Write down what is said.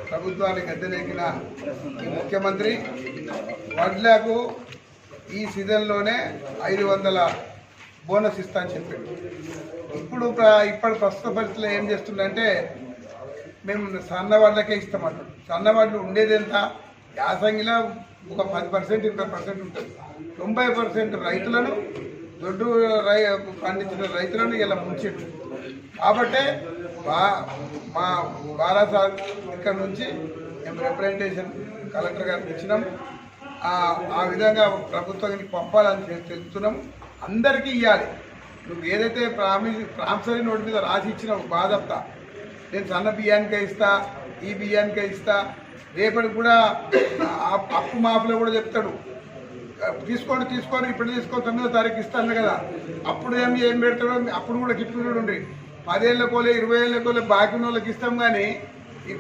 ప్రభుత్వానికి గద్దెనెక్కిన ఈ ముఖ్యమంత్రి వడ్లకు ఈ సీజన్లోనే 500 బోనస్ ఇస్తా అని చెప్పాడు. ఇప్పుడు ప్రస్తుత పరిస్థితుల్లో ఏం చేస్తుందంటే మేము సన్న వడ్లకే ఇస్తామంటాడు. సన్న వడ్లు ఉండేది ఎంత? యాసంగిలో ఒక 10% 20% ఉంటుంది. 90% రైతులను దొడ్డు పండించిన రైతులను ఇలా ముంచెట్టు. కాబట్టే మా బాలాసాగర్ ఇక్కడ నుంచి మేము రిప్రజెంటేషన్ కలెక్టర్ గారికి ఇచ్చినాం. ఆ విధంగా ప్రభుత్వానికి పంపాలని తెలుపుతున్నాం. అందరికీ ఇవ్వాలి. నువ్వు ఏదైతే ప్రామిసరీ నోటు మీద రాసి ఇచ్చినావు బాధప్తా, నేను సన్న బియ్యానికే ఇస్తా, ఈ బియ్యానికే ఇస్తా, రేపటికి కూడా అప్పు మాఫీలో కూడా చెప్తాడు తీసుకోండి ఇప్పుడు 9వ తారీఖు ఇస్తాను కదా. అప్పుడు ఏం పెడతాడో అప్పుడు కూడా గిఫ్ట్ ఉండి 10 ఏళ్ళకోలే 20 ఏళ్ళకోలే బాకీ ఉన్న వాళ్ళకి ఇస్తాం. కానీ